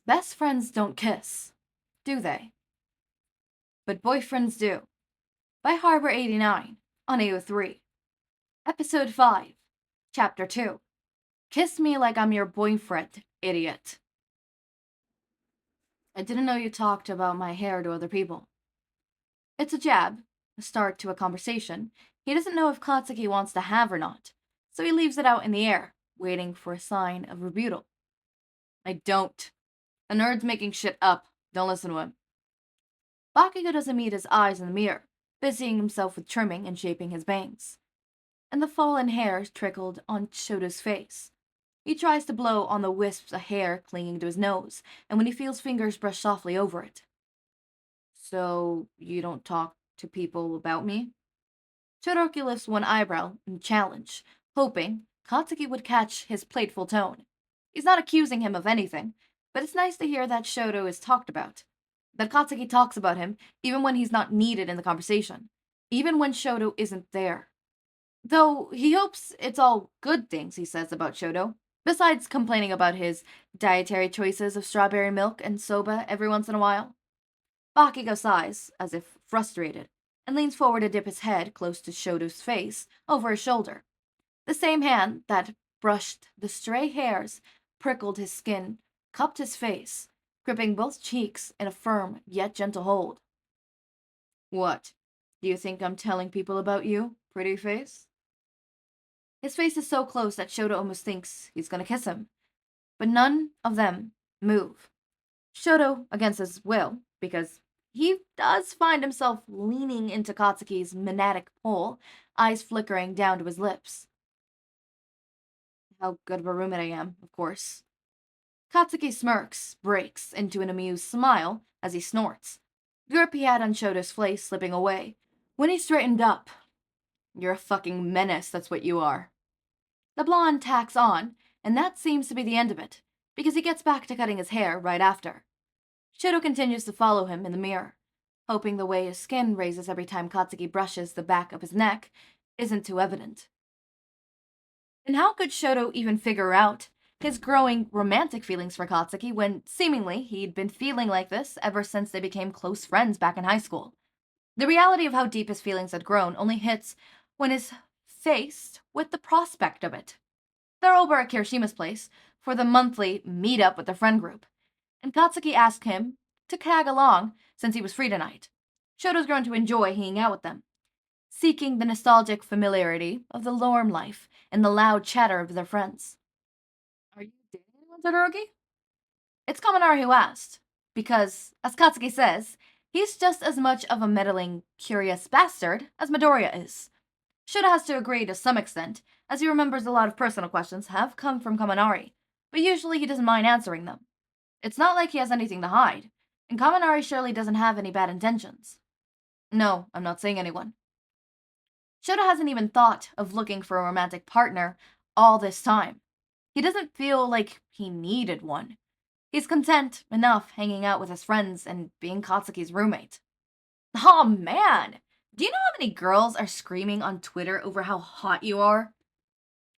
Best friends don't kiss, do they? But boyfriends do. By Harbor 89 on AO3. Episode 5, Chapter 2. Kiss me like I'm your boyfriend, idiot. I didn't know you talked about my hair to other people. It's a jab, a start to a conversation. He doesn't know if Katsuki wants to have or not, so he leaves it out in the air, waiting for a sign of rebuttal. I don't. A nerd's making shit up. Don't listen to him. Bakugou doesn't meet his eyes in the mirror, busying himself with trimming and shaping his bangs. And the fallen hair trickled on Shouto's face. He tries to blow on the wisps of hair clinging to his nose, and when he feels fingers brush softly over it. So, you don't talk to people about me? Todoroki lifts one eyebrow in challenge, hoping Katsuki would catch his playful tone. He's not accusing him of anything, but it's nice to hear that Shouto is talked about. That Katsuki talks about him even when he's not needed in the conversation, even when Shouto isn't there. Though he hopes it's all good things he says about Shouto, besides complaining about his dietary choices of strawberry milk and soba every once in a while. Bakugou sighs, as if frustrated, and leans forward to dip his head close to Shouto's face, over his shoulder. The same hand that brushed the stray hairs, prickled his skin, cupped his face, gripping both cheeks in a firm yet gentle hold. What? Do you think I'm telling people about you, pretty face? His face is so close that Shouto almost thinks he's gonna kiss him. But none of them move. Shouto, against his will, because he does find himself leaning into Katsuki's magnetic pull, eyes flickering down to his lips. How good of a roommate I am, of course. Katsuki smirks, breaks into an amused smile as he snorts, the grip he had on Shouto's face slipping away. When he straightened up, you're a fucking menace, that's what you are. The blonde tacks on, and that seems to be the end of it, because he gets back to cutting his hair right after. Shouto continues to follow him in the mirror, hoping the way his skin raises every time Katsuki brushes the back of his neck isn't too evident. And how could Shouto even figure out his growing romantic feelings for Katsuki when, seemingly, he'd been feeling like this ever since they became close friends back in high school? The reality of how deep his feelings had grown only hits when he's faced with the prospect of it. They're over at Kirishima's place for the monthly meet-up with the friend group, and Katsuki asked him to tag along since he was free tonight. Shouto's grown to enjoy hanging out with them, seeking the nostalgic familiarity of the Lorm life and the loud chatter of their friends. Are you dating anyone, Todoroki? It's Kaminari who asked, because, as Katsuki says, he's just as much of a meddling, curious bastard as Midoriya is. Shouto has to agree to some extent, as he remembers a lot of personal questions have come from Kaminari, but usually he doesn't mind answering them. It's not like he has anything to hide, and Kaminari surely doesn't have any bad intentions. No, I'm not saying anyone. Shouto hasn't even thought of looking for a romantic partner all this time. He doesn't feel like he needed one. He's content enough hanging out with his friends and being Katsuki's roommate. Aw, man! Do you know how many girls are screaming on Twitter over how hot you are?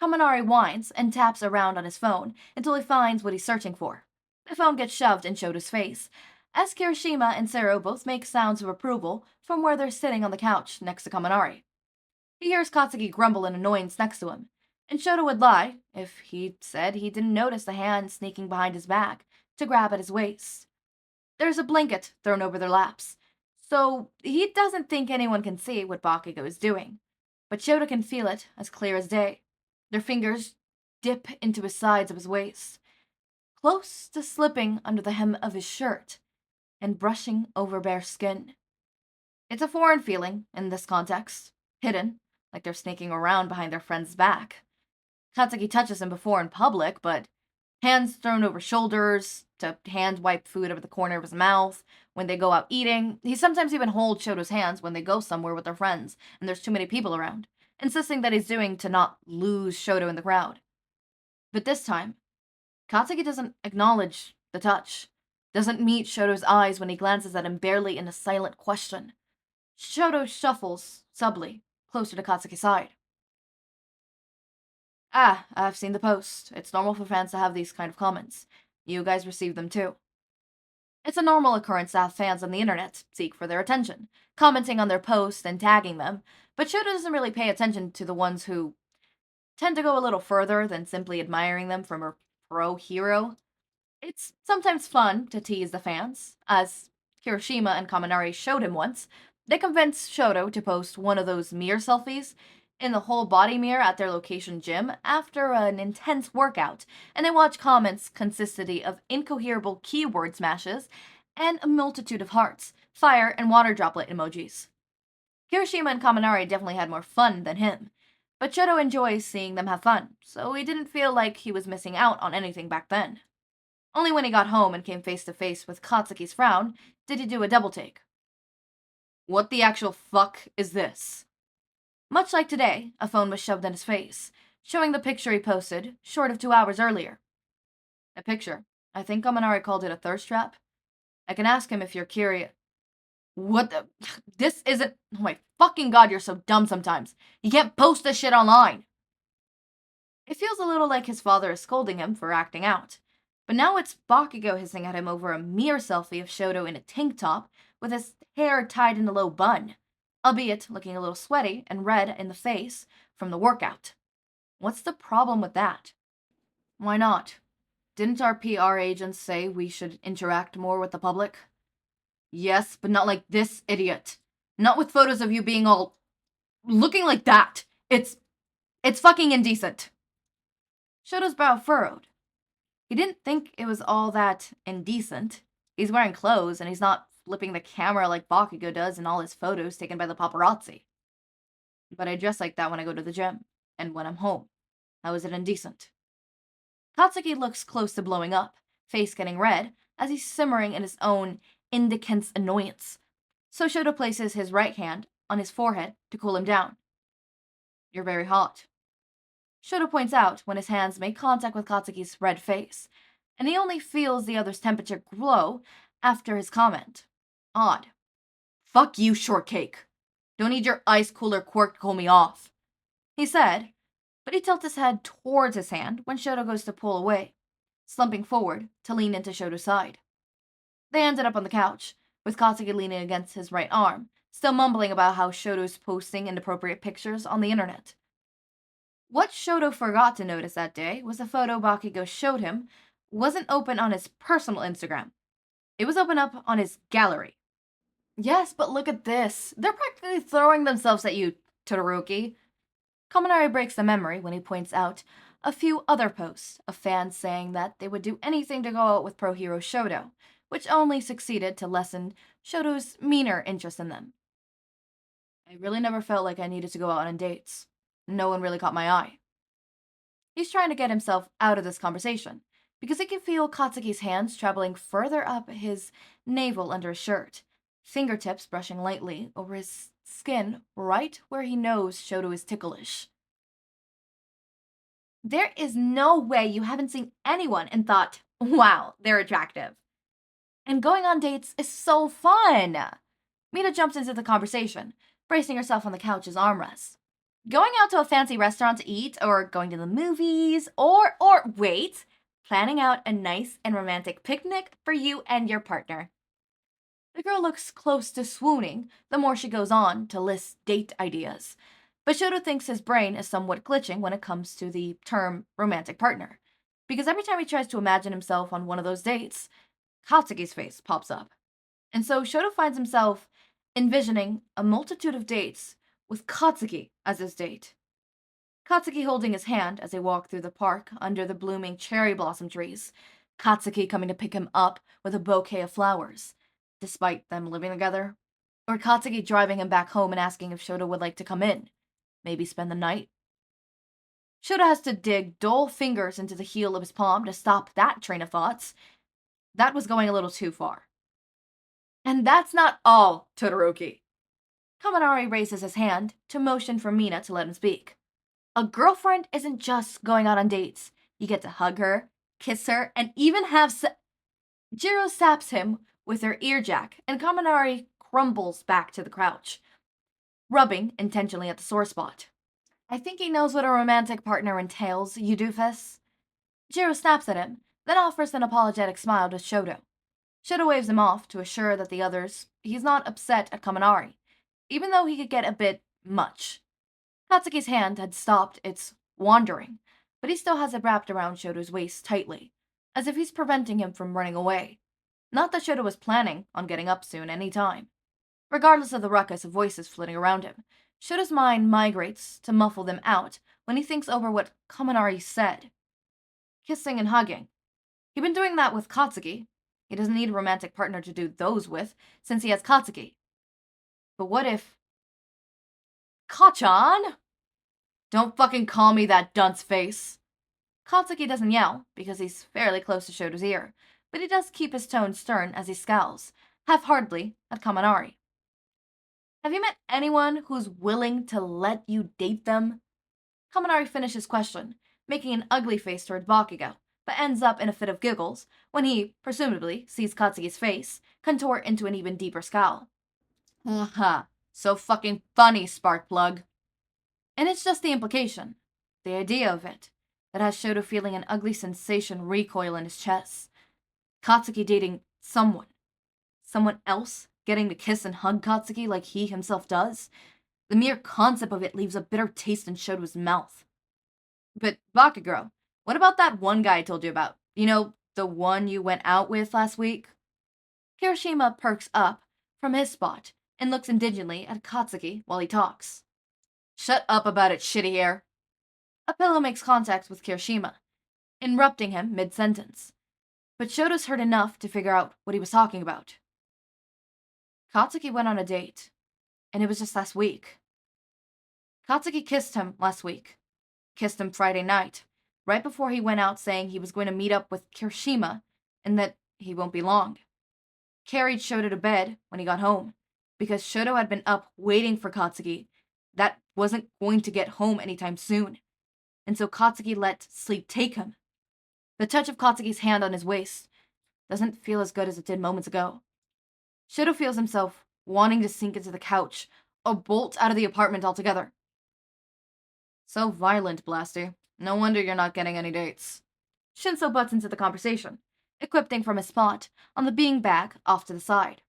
Kaminari whines and taps around on his phone until he finds what he's searching for. The phone gets shoved in Shouto's face, as Kirishima and Sero both make sounds of approval from where they're sitting on the couch next to Kaminari. He hears Katsuki grumble in annoyance next to him, and Shouto would lie if he said he didn't notice the hand sneaking behind his back to grab at his waist. There's a blanket thrown over their laps, so he doesn't think anyone can see what Bakugou is doing, but Shouto can feel it as clear as day. Their fingers dip into the sides of his waist, close to slipping under the hem of his shirt and brushing over bare skin. It's a foreign feeling in this context, hidden, like they're sneaking around behind their friend's back. Katsuki touches him before in public, but hands thrown over shoulders, to hand wipe food over the corner of his mouth when they go out eating. He sometimes even holds Shouto's hands when they go somewhere with their friends and there's too many people around, insisting that he's doing to not lose Shouto in the crowd. But this time, Katsuki doesn't acknowledge the touch, doesn't meet Shouto's eyes when he glances at him barely in a silent question. Shouto shuffles, subtly, closer to Katsuki's side. Ah, I've seen the post. It's normal for fans to have these kind of comments. You guys receive them too. It's a normal occurrence to have fans on the internet seek for their attention, commenting on their posts and tagging them, but Shouto doesn't really pay attention to the ones who tend to go a little further than simply admiring them from a pro hero. It's sometimes fun to tease the fans, as Hiroshima and Kaminari showed him once. They convinced Shoto to post one of those mirror selfies in the whole body mirror at their location gym after an intense workout, and they watched comments consisted of incoherable keyword smashes and a multitude of hearts, fire, and water droplet emojis. Hiroshima and Kaminari definitely had more fun than him, but Shoto enjoys seeing them have fun, so he didn't feel like he was missing out on anything back then. Only when he got home and came face to face with Katsuki's frown did he do a double take. What the actual fuck is this? Much like today, a phone was shoved in his face, showing the picture he posted, short of 2 hours earlier. A picture. I think Kaminari called it a thirst trap. I can ask him if you're curious. What the? This isn't. Oh my fucking god, you're so dumb sometimes. You can't post this shit online. It feels a little like his father is scolding him for acting out. But now it's Bakugo hissing at him over a mere selfie of Shoto in a tank top with his hair tied in a low bun, albeit looking a little sweaty and red in the face from the workout. What's the problem with that? Why not? Didn't our PR agents say we should interact more with the public? Yes, but not like this idiot. Not with photos of you being all looking like that. It's fucking indecent. Shoto's brow furrowed. He didn't think it was all that indecent. He's wearing clothes, and he's not flipping the camera like Bakugo does in all his photos taken by the paparazzi. But I dress like that when I go to the gym, and when I'm home. How is it indecent? Katsuki looks close to blowing up, face getting red, as he's simmering in his own indecent annoyance. So Shoto places his right hand on his forehead to cool him down. You're very hot. Shoto points out when his hands make contact with Katsuki's red face, and he only feels the other's temperature glow after his comment. Odd. Fuck you, shortcake. Don't need your ice cooler quirk to cool me off, he said, but he tilts his head towards his hand when Shoto goes to pull away, slumping forward to lean into Shoto's side. They ended up on the couch, with Katsuki leaning against his right arm, still mumbling about how Shoto's posting inappropriate pictures on the internet. What Shoto forgot to notice that day was the photo Bakugo showed him wasn't open on his personal Instagram. It was open up on his gallery. Yes, but look at this. They're practically throwing themselves at you, Todoroki. Kaminari breaks the memory when he points out a few other posts of fans saying that they would do anything to go out with pro hero Shoto, which only succeeded to lessen Shoto's meaner interest in them. I really never felt like I needed to go out on dates. No one really caught my eye. He's trying to get himself out of this conversation, because he can feel Katsuki's hands traveling further up his navel under his shirt, fingertips brushing lightly over his skin right where he knows Shoto is ticklish. There is no way you haven't seen anyone and thought, wow, they're attractive. And going on dates is so fun. Mina jumps into the conversation, bracing herself on the couch's armrest. Going out to a fancy restaurant to eat, or going to the movies, or wait, planning out a nice and romantic picnic for you and your partner. The girl looks close to swooning the more she goes on to list date ideas, but Shoto thinks his brain is somewhat glitching when it comes to the term romantic partner, because every time he tries to imagine himself on one of those dates, Katsuki's face pops up. And so Shoto finds himself envisioning a multitude of dates with Katsuki as his date. Katsuki holding his hand as they walk through the park under the blooming cherry blossom trees. Katsuki coming to pick him up with a bouquet of flowers, despite them living together. Or Katsuki driving him back home and asking if Shoto would like to come in. Maybe spend the night. Shoto has to dig dull fingers into the heel of his palm to stop that train of thoughts. That was going a little too far. And that's not all, Todoroki. Kaminari raises his hand to motion for Mina to let him speak. A girlfriend isn't just going out on dates. You get to hug her, kiss her, and even have Jiro saps him with her earjack, and Kaminari crumbles back to the couch, rubbing intentionally at the sore spot. I think he knows what a romantic partner entails, you doofus. Jiro snaps at him, then offers an apologetic smile to Shoto. Shouto waves him off to assure that the others he's not upset at Kaminari, even though he could get a bit much. Katsuki's hand had stopped its wandering, but he still has it wrapped around Shoto's waist tightly, as if he's preventing him from running away. Not that Shouto was planning on getting up soon any time. Regardless of the ruckus of voices flitting around him, Shoto's mind migrates to muffle them out when he thinks over what Kaminari said. Kissing and hugging. He'd been doing that with Katsuki. He doesn't need a romantic partner to do those with, since he has Katsuki. But what if... Kachan? Don't fucking call me that dunce face. Katsuki doesn't yell, because he's fairly close to Shoto's ear, but he does keep his tone stern as he scowls, half-heartedly, at Kaminari. Have you met anyone who's willing to let you date them? Kaminari finishes question, making an ugly face toward Bakugo, but ends up in a fit of giggles when he, presumably, sees Katsuki's face contort into an even deeper scowl. Haha, so fucking funny, Sparkplug. And it's just the implication, the idea of it, that has Shoto feeling an ugly sensation recoil in his chest. Katsuki dating someone. Someone else getting to kiss and hug Katsuki like he himself does. The mere concept of it leaves a bitter taste in Shoto's mouth. But Bakugou, what about that one guy I told you about? You know, the one you went out with last week? Kirishima perks up from his spot and looks indigently at Katsuki while he talks. Shut up about it, shitty hair. A pillow makes contact with Kirishima, interrupting him mid-sentence. But Shoto's heard enough to figure out what he was talking about. Katsuki went on a date, and it was just last week. Katsuki kissed him last week. Kissed him Friday night, right before he went out saying he was going to meet up with Kirishima and that he won't be long. Carried Shoto to bed when he got home, because Shoto had been up waiting for Katsuki that wasn't going to get home anytime soon, and so Katsuki let sleep take him. The touch of Katsuki's hand on his waist doesn't feel as good as it did moments ago. Shoto feels himself wanting to sink into the couch or bolt out of the apartment altogether. So violent, Blasty. No wonder you're not getting any dates. Shinso butts into the conversation, equipping from his spot on the beanbag off to the side.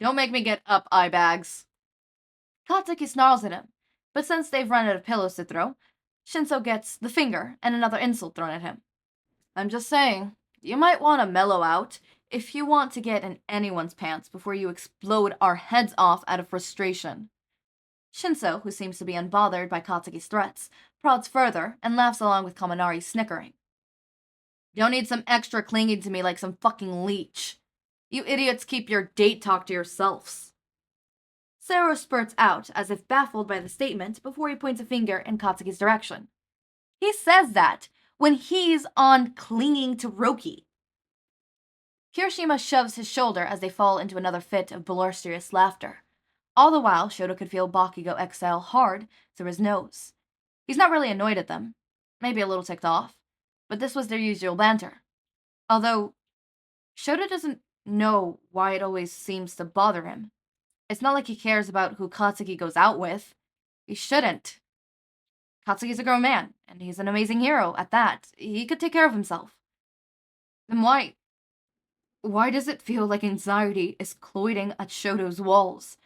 Don't make me get up, eye bags. Katsuki snarls at him, but since they've run out of pillows to throw, Shinso gets the finger and another insult thrown at him. I'm just saying, you might want to mellow out if you want to get in anyone's pants before you explode our heads off out of frustration. Shinso, who seems to be unbothered by Katsuki's threats, prods further and laughs along with Kaminari's snickering. Don't need some extra clinging to me like some fucking leech. You idiots keep your date talk to yourselves. Sero spurts out as if baffled by the statement before he points a finger in Katsuki's direction. He says that when he's on clinging to Roki. Kirishima shoves his shoulder as they fall into another fit of boisterous laughter. All the while, Shoto could feel Bakugo exhale hard through his nose. He's not really annoyed at them, maybe a little ticked off, but this was their usual banter. Although, Shoto doesn't know why it always seems to bother him. It's not like he cares about who Katsuki goes out with. He shouldn't. Katsuki's a grown man, and he's an amazing hero at that. He could take care of himself. Then why does it feel like anxiety is cloying at Shoto's walls?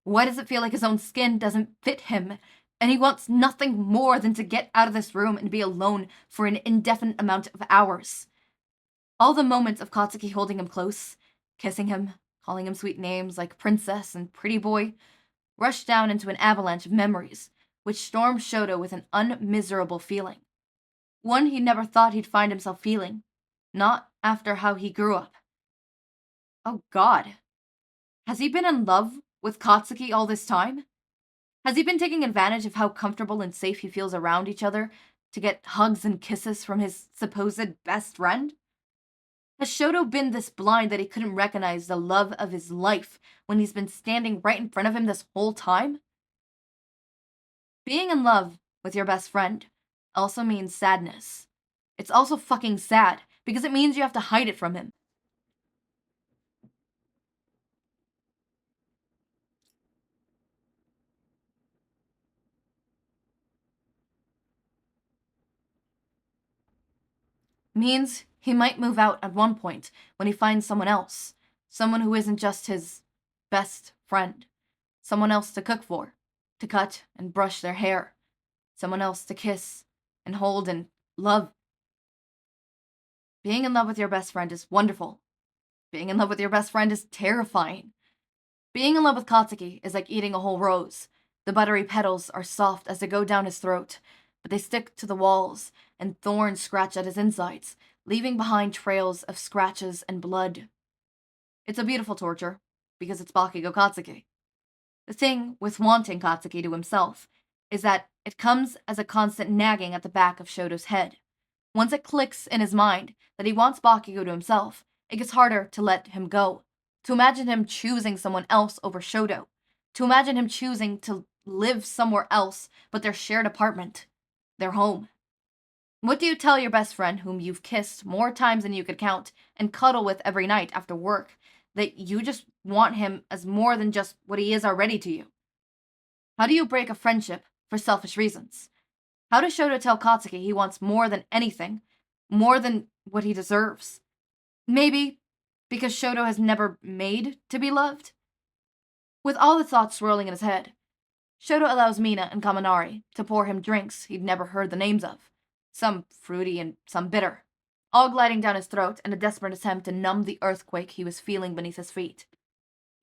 Why does it feel like his own skin doesn't fit him, and he wants nothing more than to get out of this room and be alone for an indefinite amount of hours? All the moments of Katsuki holding him close, kissing him, calling him sweet names like princess and pretty boy, rushed down into an avalanche of memories, which stormed Shoto with an unmiserable feeling. One he never thought he'd find himself feeling, not after how he grew up. Oh God. Has he been in love with Katsuki all this time? Has he been taking advantage of how comfortable and safe he feels around each other to get hugs and kisses from his supposed best friend? Has Shoto been this blind that he couldn't recognize the love of his life when he's been standing right in front of him this whole time? Being in love with your best friend also means sadness. It's also fucking sad, because it means you have to hide it from him. Means He might move out at one point when he finds someone else, someone who isn't just his best friend, someone else to cook for, to cut and brush their hair, someone else to kiss and hold and love. Being in love with your best friend is wonderful. Being in love with your best friend is terrifying. Being in love with Katsuki is like eating a whole rose. The buttery petals are soft as they go down his throat, but they stick to the walls, and thorns scratch at his insides, leaving behind trails of scratches and blood. It's a beautiful torture, because it's Bakugou Katsuki. The thing with wanting Katsuki to himself is that it comes as a constant nagging at the back of Shouto's head. Once it clicks in his mind that he wants Bakugou to himself, it gets harder to let him go. To imagine him choosing someone else over Shouto. To imagine him choosing to live somewhere else but their shared apartment. Their home. What do you tell your best friend, whom you've kissed more times than you could count and cuddle with every night after work, that you just want him as more than just what he is already to you? How do you break a friendship for selfish reasons? How does Shouto tell Katsuki he wants more than anything, more than what he deserves? Maybe because Shouto has never made to be loved? With all the thoughts swirling in his head, Shouto allows Mina and Kaminari to pour him drinks he'd never heard the names of, some fruity and some bitter, all gliding down his throat in a desperate attempt to numb the earthquake he was feeling beneath his feet.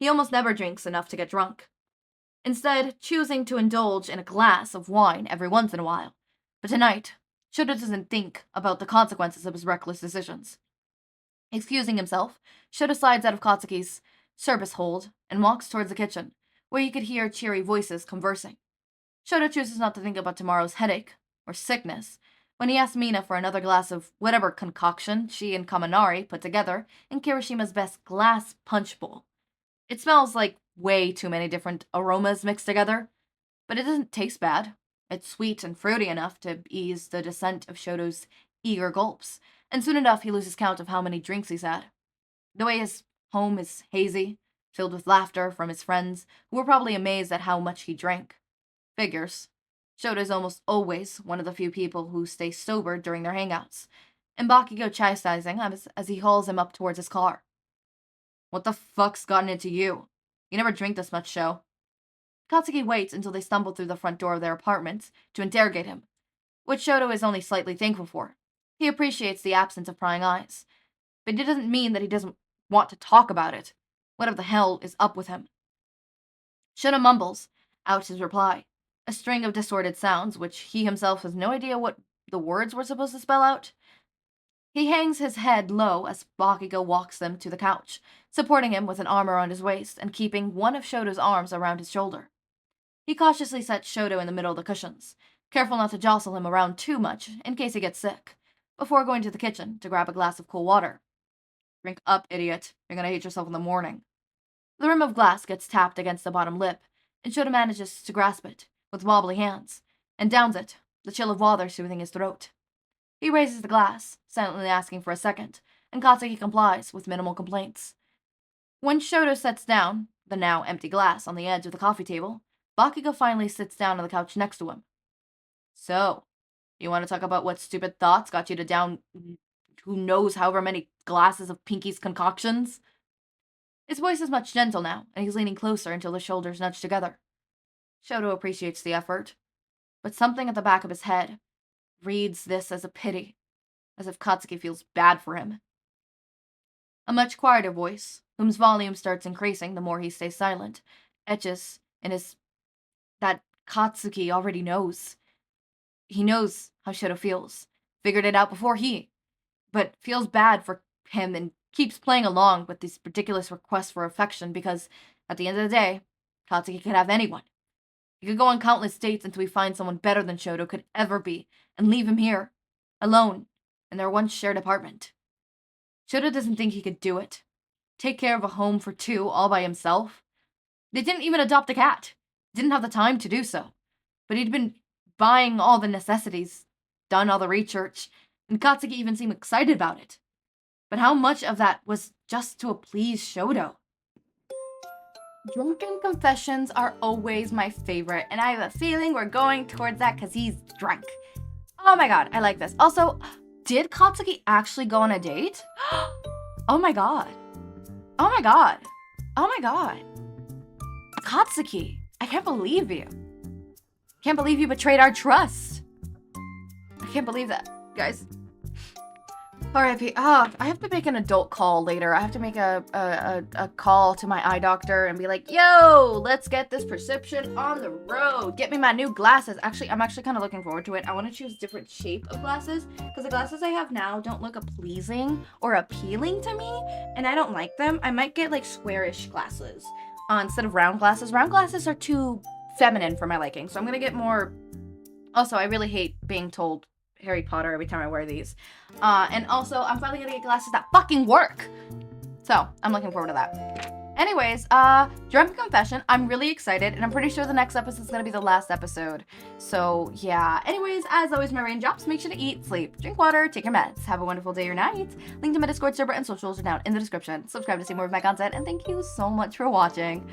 He almost never drinks enough to get drunk, instead choosing to indulge in a glass of wine every once in a while. But tonight, Shouto doesn't think about the consequences of his reckless decisions. Excusing himself, Shouto slides out of Katsuki's service hold and walks towards the kitchen, where he could hear cheery voices conversing. Shouto chooses not to think about tomorrow's headache or sickness when he asks Mina for another glass of whatever concoction she and Kaminari put together in Kirishima's best glass punch bowl. It smells like way too many different aromas mixed together, but it doesn't taste bad. It's sweet and fruity enough to ease the descent of Shoto's eager gulps, and soon enough he loses count of how many drinks he's had. The way his home is hazy, filled with laughter from his friends, who were probably amazed at how much he drank. Figures. Shouto is almost always one of the few people who stay sober during their hangouts, and Bakugou chastising as he hauls him up towards his car. What the fuck's gotten into you? You never drink this much, Sho. Katsuki waits until they stumble through the front door of their apartment to interrogate him, which Shouto is only slightly thankful for. He appreciates the absence of prying eyes, but it doesn't mean that he doesn't want to talk about it. Whatever the hell is up with him? Shouto mumbles out his reply, a string of distorted sounds which he himself has no idea what the words were supposed to spell out. He hangs his head low as Bakugou walks them to the couch, supporting him with an arm around his waist and keeping one of Shoto's arms around his shoulder. He cautiously sets Shouto in the middle of the cushions, careful not to jostle him around too much in case he gets sick, before going to the kitchen to grab a glass of cool water. Drink up, idiot. You're gonna hate yourself in the morning. The rim of glass gets tapped against the bottom lip, and Shouto manages to grasp it with wobbly hands, and downs it, the chill of water soothing his throat. He raises the glass, silently asking for a second, and Katsuki complies with minimal complaints. When Shouto sets down the now empty glass on the edge of the coffee table, Bakugou finally sits down on the couch next to him. So, you want to talk about what stupid thoughts got you to down who knows however many glasses of Pinky's concoctions? His voice is much gentle now, and he's leaning closer until the shoulders nudge together. Shouto appreciates the effort, but something at the back of his head reads this as a pity, as if Katsuki feels bad for him. A much quieter voice, whose volume starts increasing the more he stays silent, etches in his that Katsuki already knows. He knows how Shouto feels, figured it out before but feels bad for him and keeps playing along with these ridiculous requests for affection because, at the end of the day, Katsuki could have anyone. He could go on countless dates until he finds someone better than Shouto could ever be, and leave him here, alone, in their once shared apartment. Shouto doesn't think he could do it. Take care of a home for two all by himself. They didn't even adopt a cat. Didn't have the time to do so. But he'd been buying all the necessities, done all the research, and Katsuki even seemed excited about it. But how much of that was just to please Shouto? Drunken confessions are always my favorite, and I have a feeling we're going towards that because he's drunk. Oh my god, I like this. Also, Did Katsuki actually go on a date? Oh my god. Oh my god. Oh my god. Katsuki, I can't believe you. Can't believe you betrayed our trust. I can't believe that, guys. R.I.P. I have to make an adult call later. I have to make a call to my eye doctor and be like, yo, let's get this prescription on the road. Get me my new glasses. Actually, I'm actually kind of looking forward to it. I want to choose different shape of glasses because the glasses I have now don't look pleasing or appealing to me, and I don't like them. I might get like squarish glasses instead of round glasses. Round glasses are too feminine for my liking, so I'm gonna get more. Also, I really hate being told Harry Potter every time I wear these. And also, I'm finally gonna get glasses that fucking work. So, I'm looking forward to that. Anyways, Drunken Confession. I'm really excited, and I'm pretty sure the next episode is gonna be the last episode. So, yeah. Anyways, as always, my raindrops, make sure to eat, sleep, drink water, take your meds. Have a wonderful day or night. Link to my Discord server and socials are down in the description. Subscribe to see more of my content, and thank you so much for watching.